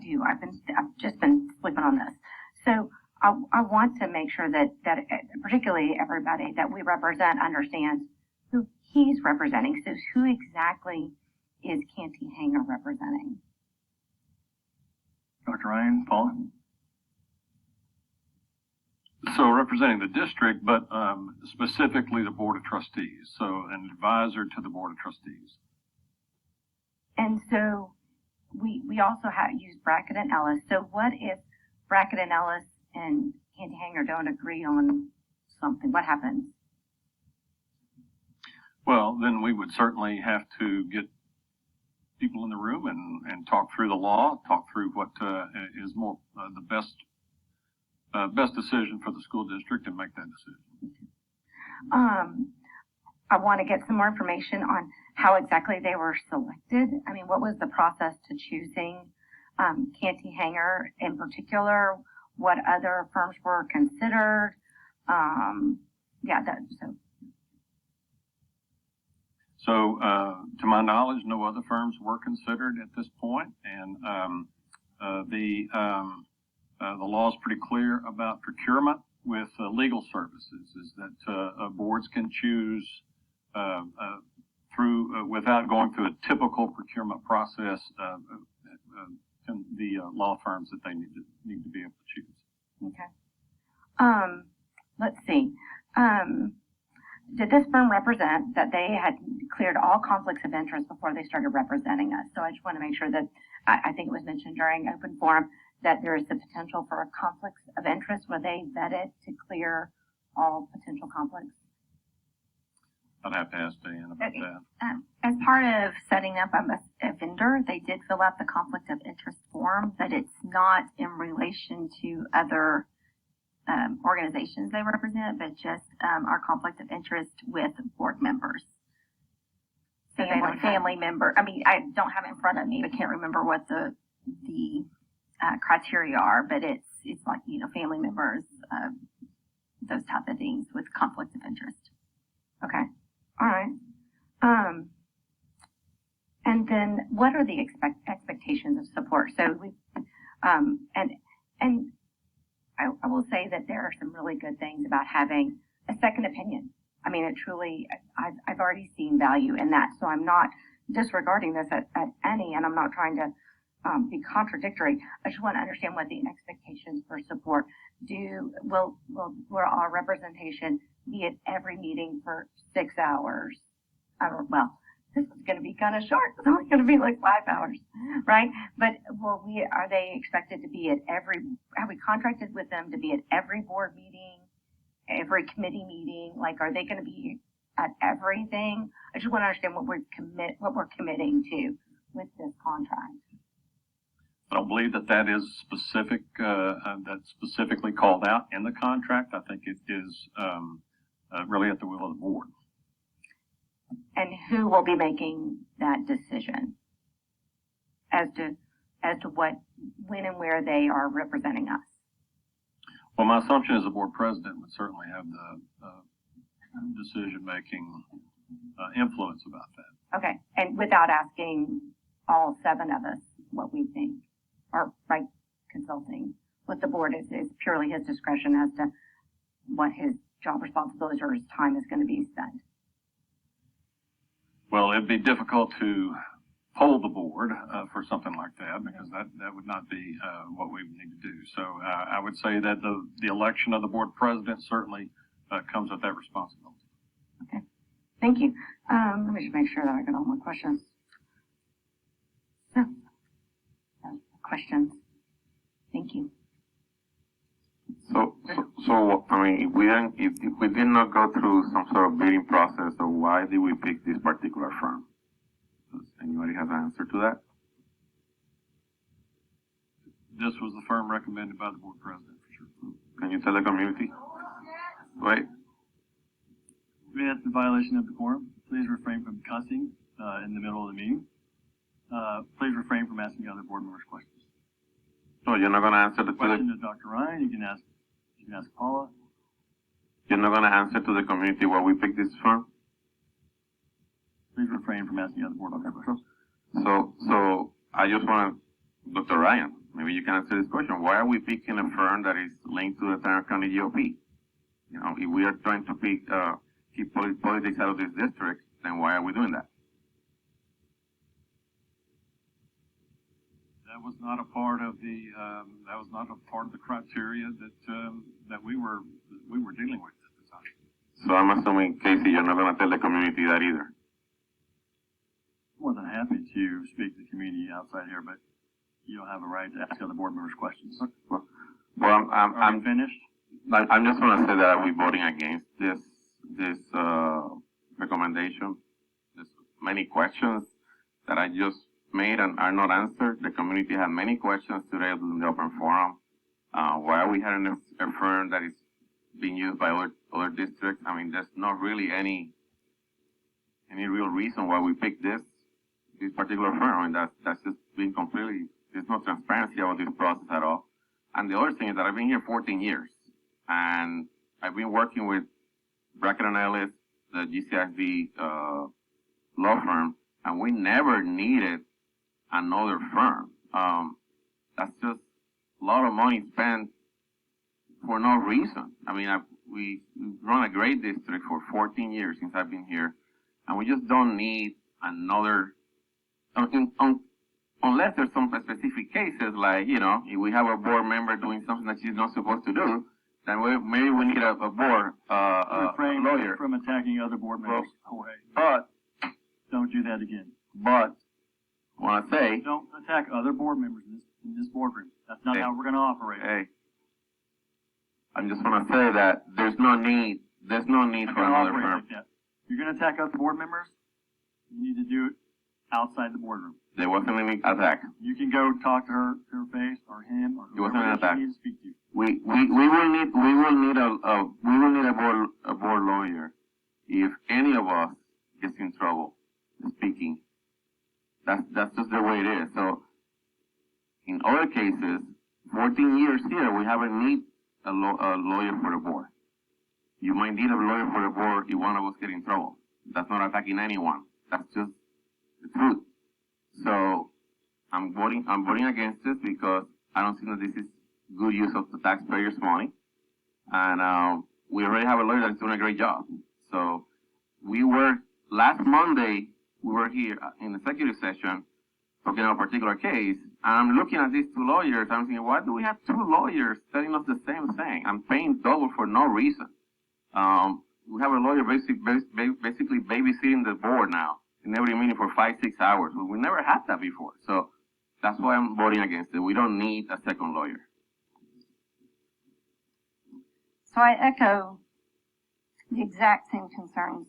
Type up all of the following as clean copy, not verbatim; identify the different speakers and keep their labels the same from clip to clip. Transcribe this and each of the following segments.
Speaker 1: too. I've just been sleeping on this. So I want to make sure that particularly everybody that we represent understands who he's representing. So who exactly is Cantey Hanger representing?
Speaker 2: Dr. Ryan, Paula? So representing the district, but specifically the Board of Trustees, so an advisor to the Board of Trustees.
Speaker 1: And so we also use Brackett and Ellis. So what if Brackett and Ellis and Cantey Hanger don't agree on something? What happens?
Speaker 2: Well, then we would certainly have to get people in the room and talk through the law, talk through what is more the best decision for the school district, and make that decision.
Speaker 1: I want to get some more information on how exactly they were selected. I mean, what was the process to choosing Cantey Hanger in particular? What other firms were considered?
Speaker 2: So, to my knowledge, no other firms were considered at this point, and the law is pretty clear about procurement with legal services, is that boards can choose without going through a typical procurement process, the law firms that they need to be able to choose.
Speaker 1: Okay. Let's see. Did this firm represent that they had cleared all conflicts of interest before they started representing us? So I just want to make sure that I think it was mentioned during open forum that there is the potential for conflicts of interest where they vetted to clear all potential conflicts.
Speaker 2: I'd have to ask Dan about that.
Speaker 3: As part of setting up a vendor, they did fill out the conflict of interest form, but it's not in relation to other organizations they represent, but just our conflict of interest with board members. Family member. I mean, I don't have it in front of me. I can't remember what the criteria are, but it's like, family members, those type of things with conflict of interest.
Speaker 1: Okay. All right. And then what are the expectations of support? So we, and I will say that there are some really good things about having a second opinion. I mean, it truly, I've already seen value in that. So I'm not disregarding this at any, and I'm not trying to be contradictory. I just want to understand what the expectations for support will our representation be at every meeting for 6 hours? Well, this is going to be kind of short. It's only going to be like 5 hours, right? But are they expected to be at have we contracted with them to be at every board meeting, every committee meeting? Like, are they going to be at everything? I just want to understand what we're committing to with this contract.
Speaker 2: I don't believe that is specific, that's specifically called out in the contract. I think it is really at the will of the board.
Speaker 1: And who will be making that decision as to what, when and where they are representing us?
Speaker 2: Well, my assumption is the board president would certainly have the decision-making influence about that.
Speaker 1: Okay, and without asking all 7 of us what we think, or by consulting with the board is purely his discretion as to what his job responsibilities or his time is going to be spent.
Speaker 2: Well, it'd be difficult to poll the board for something like that, because that would not be what we would need to do. So I would say that the election of the board president certainly comes with that responsibility.
Speaker 1: Okay, thank you. Let me just make sure that I got all my questions. So, questions. Thank you.
Speaker 4: So I mean, if we did not go through some sort of bidding process, so why did we pick this particular firm? Does anybody have an answer to that?
Speaker 2: This was the firm recommended by the board president, for sure.
Speaker 4: Can you tell the community? Wait.
Speaker 5: That's a violation of decorum. Please refrain from cussing in the middle of the meeting. Please refrain from asking other board members questions.
Speaker 4: So you're not going to answer the
Speaker 5: question to Dr. Ryan. You can ask Paula.
Speaker 4: You're not going to answer to the community why we picked this firm?
Speaker 5: Please refrain from asking other board members questions.
Speaker 4: So I just want to, Dr. Ryan, maybe you can answer this question. Why are we picking a firm that is linked to the Tanner County GOP? You know, if we are trying to keep politics out of this district, then why are we doing that?
Speaker 2: That was not a part of the criteria that we were dealing with at the time.
Speaker 4: So I'm assuming, Casey, you're not going to tell the community that either.
Speaker 5: More than happy to speak to the community outside here, but you don't have a right to ask other board members questions.
Speaker 4: Well,
Speaker 5: Are we finished?
Speaker 4: I'm just going to say that we're voting against this recommendation. There's many questions that I just made and are not answered. The community had many questions today in the open forum. Why are we having a firm that is being used by other districts? I mean, there's not really any real reason why we picked this particular firm. I mean, that's just being completely, there's no transparency about this process at all. And the other thing is that I've been here 14 years, and I've been working with Brackett and Ellis, the GCISD law firm, and we never needed another firm. That's just a lot of money spent for no reason. I mean, we've run a great district for 14 years since I've been here, and we just don't need another, unless there's some specific cases, like, you know, if we have a board member doing something that she's not supposed to do, then maybe we need a board
Speaker 5: Refrain
Speaker 4: lawyer.
Speaker 5: from attacking other board members.
Speaker 4: But
Speaker 5: Don't do that again.
Speaker 4: I want to say,
Speaker 5: Don't attack other board members in this boardroom. That's not
Speaker 4: Hey.
Speaker 5: how we're going to operate.
Speaker 4: hey, I just want to say that there's no need for
Speaker 5: We're gonna
Speaker 4: another
Speaker 5: operate
Speaker 4: firm.
Speaker 5: like that. If you're going to attack other board members, you need to do it outside the boardroom.
Speaker 4: There wasn't any attack.
Speaker 5: You can go talk to her face or him or
Speaker 4: It wasn't an
Speaker 5: whoever
Speaker 4: attack.
Speaker 5: you need to speak to.
Speaker 4: We will need a board lawyer if any of us gets in trouble speaking. That's just the way it is. So in other cases, 14 years here, we haven't need a lawyer for the board. You might need a lawyer for the board if one of us get in trouble. That's not attacking anyone. That's just the truth. So I'm voting against this because I don't think that this is good use of the taxpayers' money. And we already have a lawyer that's doing a great job. So last Monday, we were here in the executive session talking about a particular case. And I'm looking at these two lawyers. I'm thinking, why do we have two lawyers telling us the same thing? I'm paying double for no reason. We have a lawyer basically babysitting the board now in every meeting for 5-6 hours. We never had that before. So that's why I'm voting against it. We don't need a second lawyer.
Speaker 3: So I echo the exact same concerns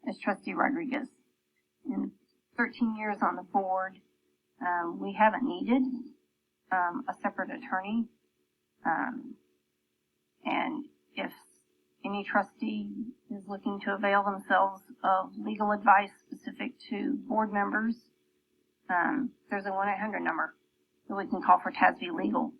Speaker 3: as Trustee Rodriguez. In 13 years on the board, we haven't needed a separate attorney. And if any trustee is looking to avail themselves of legal advice specific to board members, there's a 1-800 number that we can call for TASB Legal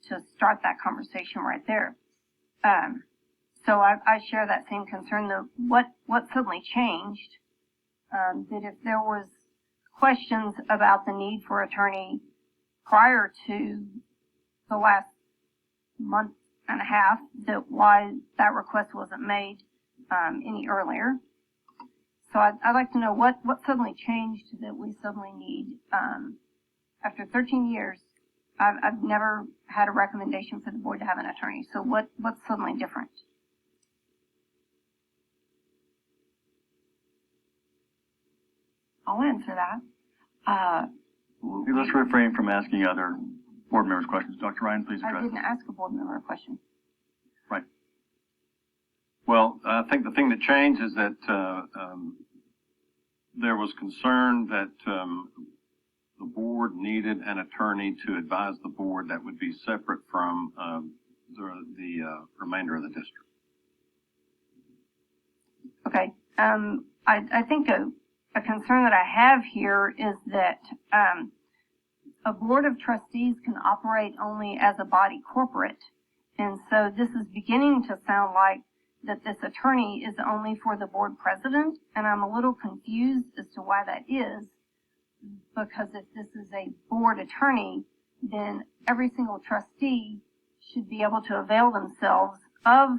Speaker 3: to start that conversation right there. So I share that same concern. What suddenly changed, that if there was questions about the need for attorney prior to the last month and a half, that why that request wasn't made any earlier. So I'd like to know what suddenly changed that we suddenly need. After 13 years, I've never had a recommendation for the board to have an attorney. So what's suddenly different?
Speaker 1: I'll answer that.
Speaker 5: Let's refrain from asking other board members questions. Dr. Ryan, please
Speaker 3: I
Speaker 5: address
Speaker 3: didn't ask a board member a question.
Speaker 5: Right.
Speaker 2: Well, I think the thing that changed is that there was concern that the board needed an attorney to advise the board that would be separate from the remainder of the district.
Speaker 3: Okay. I think a concern that I have here is that a board of trustees can operate only as a body corporate. And so this is beginning to sound like that this attorney is only for the board president, and I'm a little confused as to why that is, because if this is a board attorney,
Speaker 6: then every single trustee should be able to avail themselves of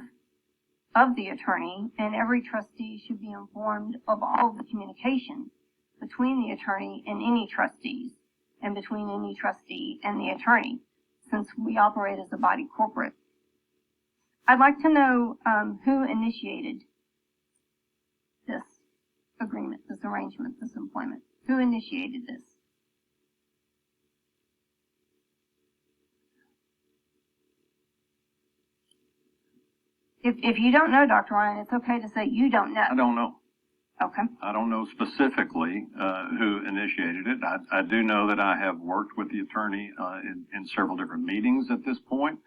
Speaker 6: the attorney, and every trustee should be informed of all the communication between the attorney and any trustees, and between any trustee and the attorney, since we operate as a body corporate. I'd like to know who initiated this agreement, this arrangement, this employment. Who initiated this? If you don't know, Dr. Ryan, it's okay to say you don't know.
Speaker 2: I don't know.
Speaker 6: Okay.
Speaker 2: I don't know specifically who initiated it. I do know that I have worked with the attorney in several different meetings at this point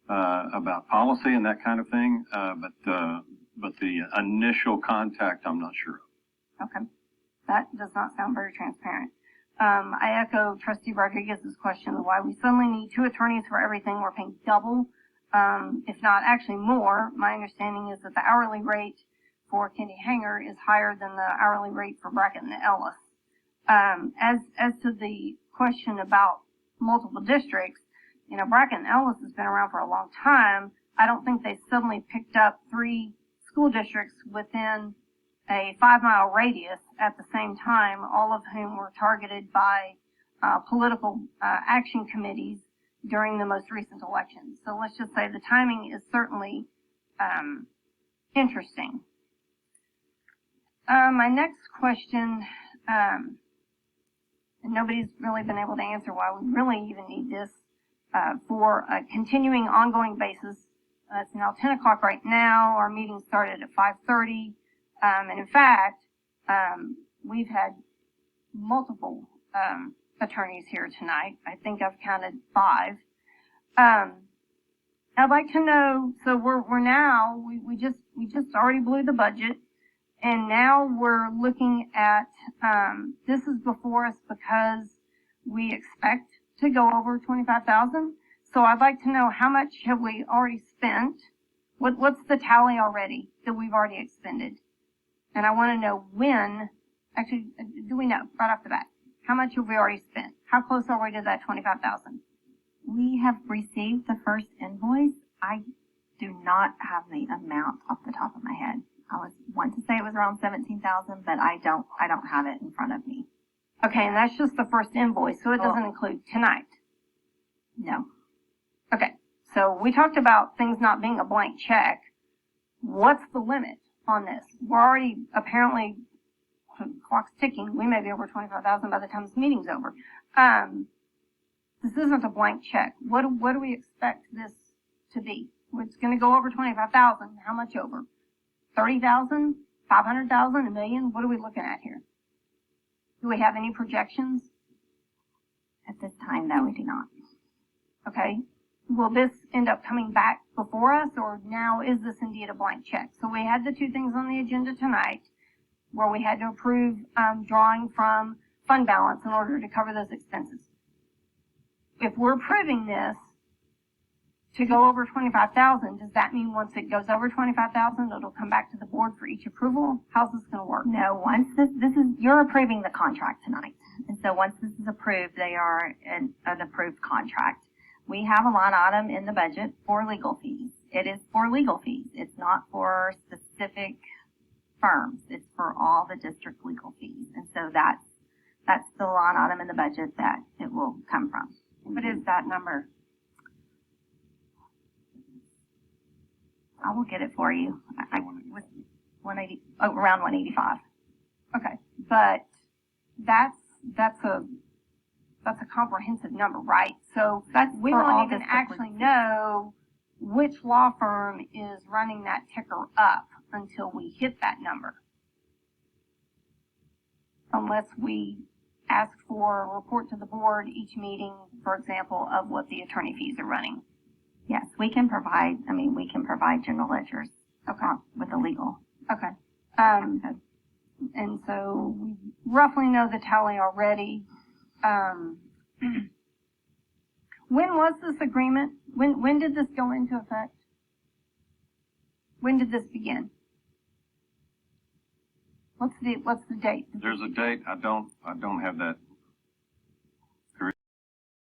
Speaker 2: about policy and that kind of thing. But the initial contact, I'm not sure of.
Speaker 6: Okay. That does not sound very transparent. I echo Trustee Rodriguez's question of why we suddenly need 2 attorneys for everything. We're paying double, if not actually more. My understanding is that the hourly rate for Cantey Hanger is higher than the hourly rate for Brackett and Ellis. As to the question about multiple districts, you know, Brackett and Ellis has been around for a long time. I don't think they suddenly picked up 3 school districts within a 5-mile radius at the same time, all of whom were targeted by political action committees during the most recent election. So let's just say the timing is certainly interesting. My next question, and nobody's really been able to answer why we really even need this for a continuing ongoing basis. It's now 10 o'clock right now. Our meeting started at 5:30. And in fact, we've had multiple attorneys here tonight. I think I've counted 5. I'd like to know, so we're now, we just already blew the budget, and now we're looking at, this is before us because we expect to go over 25,000. So I'd like to know, how much have we already spent? What's the tally already that we've already expended? And I want to know when, actually, do we know right off the bat? How much have we already spent? How close are we to that 25,000?
Speaker 3: We have received the first invoice. I do not have the amount off the top of my head. I want to say it was around 17,000, but I don't have it in front of me.
Speaker 6: Okay, and that's just the first invoice, so it doesn't include tonight.
Speaker 3: No.
Speaker 6: Okay, so we talked about things not being a blank check. What's the limit on this? We're already, apparently, clock's ticking. We may be over 25,000 by the time this meeting's over. This isn't a blank check. What do we expect this to be? It's going to go over 25,000. How much over? 30,000? 500,000? $1 million? What are we looking at here? Do we have any projections?
Speaker 3: At this time, no, we do not.
Speaker 6: Okay. Will this end up coming back before us, or now is this indeed a blank check? So we had the 2 things on the agenda tonight where we had to approve drawing from fund balance in order to cover those expenses. If we're approving this to go over 25,000, does that mean once it goes over 25,000, it'll come back to the board for each approval? How's this going to work?
Speaker 3: No, once this is, you're approving the contract tonight. And so once this is approved, they are an approved contract. We have a line item in the budget for legal fees. It is for legal fees. It's not for specific firms. It's for all the district legal fees. And so that's the line item in the budget that it will come from.
Speaker 1: What is that number?
Speaker 3: I will get it for you. With 180, around 185.
Speaker 6: Okay, but that's a comprehensive number, right? So we won't even actually know which law firm is running that ticker up until we hit that number. Unless we ask for a report to the board each meeting, for example, of what the attorney fees are running.
Speaker 3: Yes, we can provide general ledgers.
Speaker 6: Okay.
Speaker 3: With the legal.
Speaker 6: Okay. And so we roughly know the tally already. When was this agreement? When did this go into effect? When did this begin? What's the date?
Speaker 2: There's a date. I don't have that